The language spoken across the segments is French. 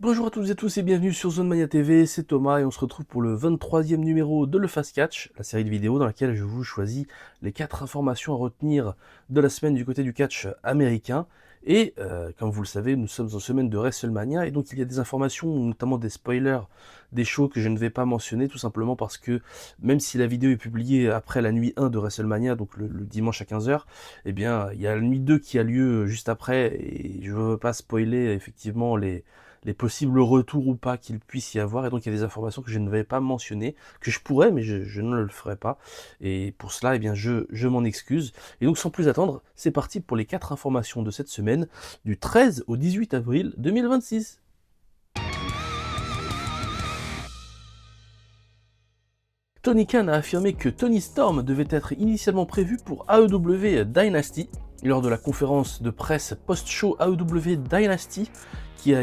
Bonjour à toutes et tous et bienvenue sur Zone Mania TV, c'est Thomas et on se retrouve pour le 23e numéro de Le Fast Catch, la série de vidéos dans laquelle je vous choisis les 4 informations à retenir de la semaine du côté du catch américain. Et comme vous le savez, nous sommes en semaine de WrestleMania et donc il y a des informations, notamment des spoilers, des shows que je ne vais pas mentionner tout simplement parce que même si la vidéo est publiée après la nuit 1 de WrestleMania, donc le dimanche à 15h, eh bien il y a la nuit 2 qui a lieu juste après et je ne veux pas spoiler effectivement les possibles retours ou pas qu'il puisse y avoir, et donc il y a des informations que je ne vais pas mentionner, que je pourrais, mais je ne le ferai pas, et pour cela, eh bien, je m'en excuse. Et donc sans plus attendre, c'est parti pour les 4 informations de cette semaine, du 13 au 18 avril 2026. Tony Khan a affirmé que Toni Storm devait être initialement prévu pour AEW Dynasty, lors de la conférence de presse post-show AEW Dynasty, qui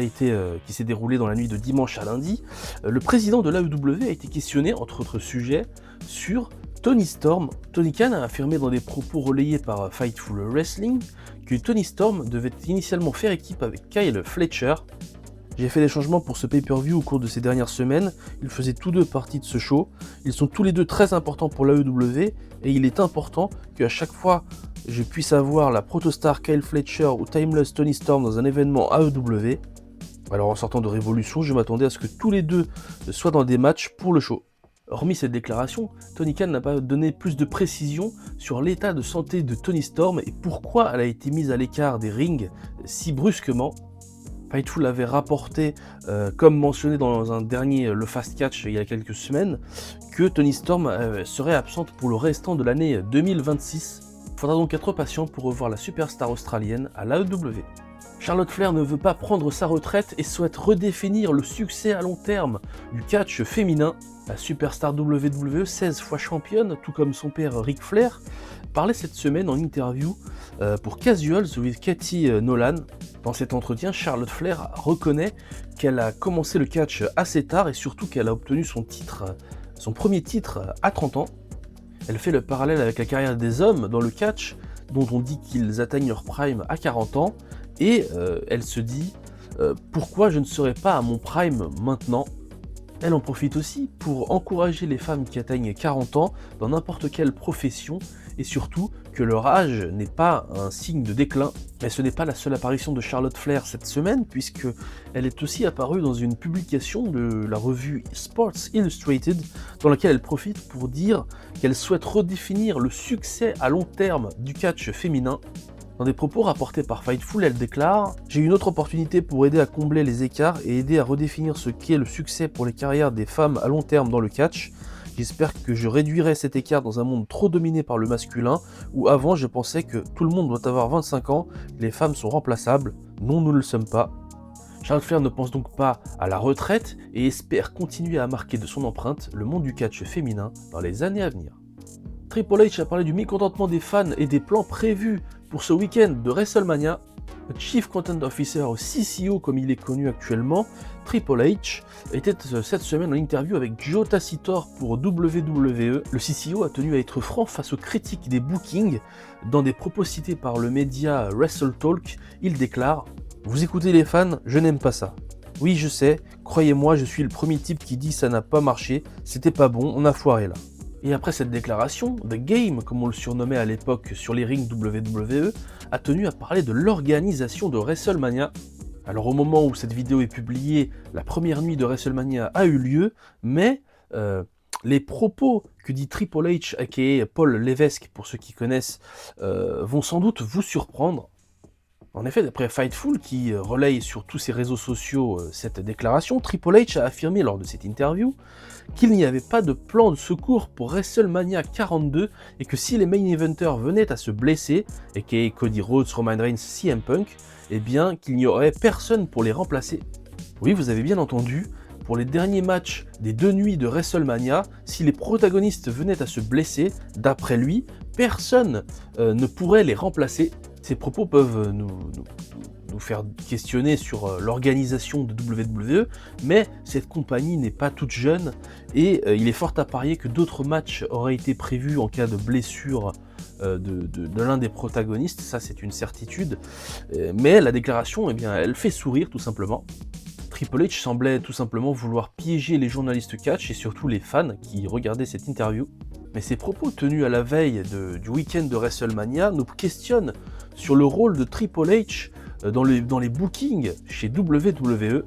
s'est déroulée dans la nuit de dimanche à lundi. Le président de l'AEW a été questionné, entre autres sujets, sur Toni Storm. Tony Khan a affirmé dans des propos relayés par Fightful Wrestling que Toni Storm devait initialement faire équipe avec Kyle Fletcher. J'ai fait des changements pour ce pay-per-view au cours de ces dernières semaines, ils faisaient tous deux partie de ce show, ils sont tous les deux très importants pour l'AEW, et il est important qu'à chaque fois je puisse avoir la protostar Kyle Fletcher ou Timeless Toni Storm dans un événement AEW. Alors en sortant de Révolution, je m'attendais à ce que tous les deux soient dans des matchs pour le show. Hormis cette déclaration, Tony Khan n'a pas donné plus de précision sur l'état de santé de Toni Storm et pourquoi elle a été mise à l'écart des rings si brusquement. Fightful avait rapporté, comme mentionné dans un dernier Le Fast Catch il y a quelques semaines, que Toni Storm serait absente pour le restant de l'année 2026. Faudra donc être patient pour revoir la superstar australienne à l'AEW. Charlotte Flair ne veut pas prendre sa retraite et souhaite redéfinir le succès à long terme du catch féminin. La superstar WWE, 16 fois championne, tout comme son père Ric Flair, parlait cette semaine en interview pour Casuals with Katie Nolan. Dans cet entretien, Charlotte Flair reconnaît qu'elle a commencé le catch assez tard et surtout qu'elle a obtenu son premier titre à 30 ans. Elle fait le parallèle avec la carrière des hommes dans le catch, dont on dit qu'ils atteignent leur prime à 40 ans, et elle se dit pourquoi je ne serais pas à mon prime maintenant. Elle en profite aussi pour encourager les femmes qui atteignent 40 ans dans n'importe quelle profession, et surtout que leur âge n'est pas un signe de déclin. Mais ce n'est pas la seule apparition de Charlotte Flair cette semaine, puisque elle est aussi apparue dans une publication de la revue Sports Illustrated, dans laquelle elle profite pour dire qu'elle souhaite redéfinir le succès à long terme du catch féminin. Dans des propos rapportés par Fightful, elle déclare « J'ai une autre opportunité pour aider à combler les écarts et aider à redéfinir ce qu'est le succès pour les carrières des femmes à long terme dans le catch. J'espère que je réduirai cet écart dans un monde trop dominé par le masculin, où avant je pensais que tout le monde doit avoir 25 ans, les femmes sont remplaçables. Non, nous ne le sommes pas. » Charlotte Flair ne pense donc pas à la retraite et espère continuer à marquer de son empreinte le monde du catch féminin dans les années à venir. Triple H a parlé du mécontentement des fans et des plans prévus pour ce week-end de WrestleMania. Le Chief Content Officer, CCO comme il est connu actuellement, Triple H, était cette semaine en interview avec Joe Tacitor pour WWE. Le CCO a tenu à être franc face aux critiques des bookings. Dans des propos cités par le média WrestleTalk, il déclare « Vous écoutez les fans, je n'aime pas ça. Oui, je sais, croyez-moi, je suis le premier type qui dit ça n'a pas marché, c'était pas bon, on a foiré là. » Et après cette déclaration, The Game, comme on le surnommait à l'époque sur les rings WWE, a tenu à parler de l'organisation de WrestleMania. Alors au moment où cette vidéo est publiée, la première nuit de WrestleMania a eu lieu, mais les propos que dit Triple H, aka Paul Levesque, pour ceux qui connaissent, vont sans doute vous surprendre. En effet, d'après Fightful, qui relaye sur tous ses réseaux sociaux cette déclaration, Triple H a affirmé lors de cette interview qu'il n'y avait pas de plan de secours pour WrestleMania 42 et que si les main eventers venaient à se blesser, aka Cody Rhodes, Roman Reigns, CM Punk, eh bien qu'il n'y aurait personne pour les remplacer. Oui, vous avez bien entendu, pour les derniers matchs des 2 nuits de WrestleMania, si les protagonistes venaient à se blesser, d'après lui, personne ne pourrait les remplacer. Ces propos peuvent nous faire questionner sur l'organisation de WWE, mais cette compagnie n'est pas toute jeune et il est fort à parier que d'autres matchs auraient été prévus en cas de blessure de l'un des protagonistes, ça c'est une certitude, mais la déclaration, eh bien, elle fait sourire tout simplement. Triple H semblait tout simplement vouloir piéger les journalistes catch et surtout les fans qui regardaient cette interview. Mais ces propos tenus à la veille du week-end de WrestleMania nous questionnent sur le rôle de Triple H dans les bookings chez WWE.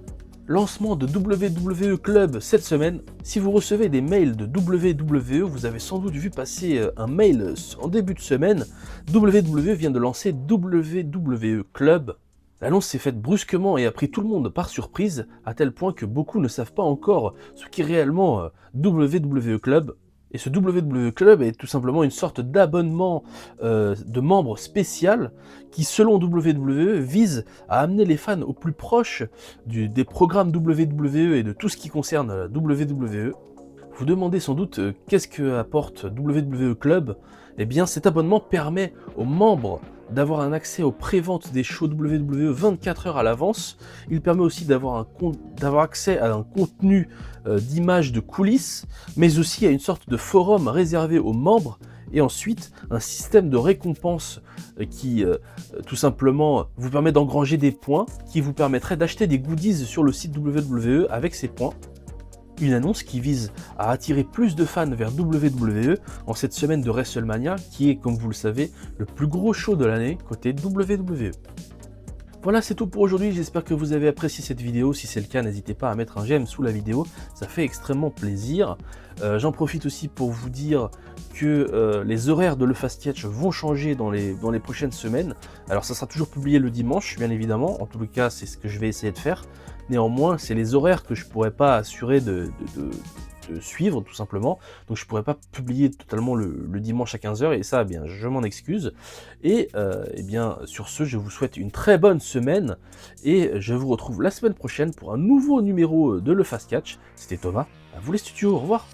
Lancement de WWE Club cette semaine. Si vous recevez des mails de WWE, vous avez sans doute vu passer un mail en début de semaine. WWE vient de lancer WWE Club. L'annonce s'est faite brusquement et a pris tout le monde par surprise, à tel point que beaucoup ne savent pas encore ce qu'est réellement WWE Club. Et ce WWE Club est tout simplement une sorte d'abonnement de membres spécial qui, selon WWE, vise à amener les fans au plus proche des programmes WWE et de tout ce qui concerne WWE. Vous demandez sans doute qu'est-ce que apporte WWE Club. Eh bien, cet abonnement permet aux membres d'avoir un accès aux préventes des shows WWE 24 heures à l'avance. Il permet aussi d'avoir accès à un contenu d'images de coulisses, mais aussi à une sorte de forum réservé aux membres, et ensuite un système de récompense qui tout simplement vous permet d'engranger des points qui vous permettraient d'acheter des goodies sur le site WWE avec ces points. Une annonce qui vise à attirer plus de fans vers WWE en cette semaine de WrestleMania qui est, comme vous le savez, le plus gros show de l'année côté WWE. Voilà, c'est tout pour aujourd'hui, j'espère que vous avez apprécié cette vidéo. Si c'est le cas, n'hésitez pas à mettre un j'aime sous la vidéo, ça fait extrêmement plaisir. J'en profite aussi pour vous dire que les horaires de Le Fast Catch vont changer dans les prochaines semaines. Alors ça sera toujours publié le dimanche, bien évidemment, en tout cas c'est ce que je vais essayer de faire. Néanmoins, c'est les horaires que je ne pourrais pas assurer de suivre, tout simplement. Donc je ne pourrais pas publier totalement le dimanche à 15 h, et ça, eh bien, je m'en excuse. Et eh bien, sur ce, je vous souhaite une très bonne semaine, et je vous retrouve la semaine prochaine pour un nouveau numéro de Le Fast Catch. C'était Thomas, à vous les studios, au revoir.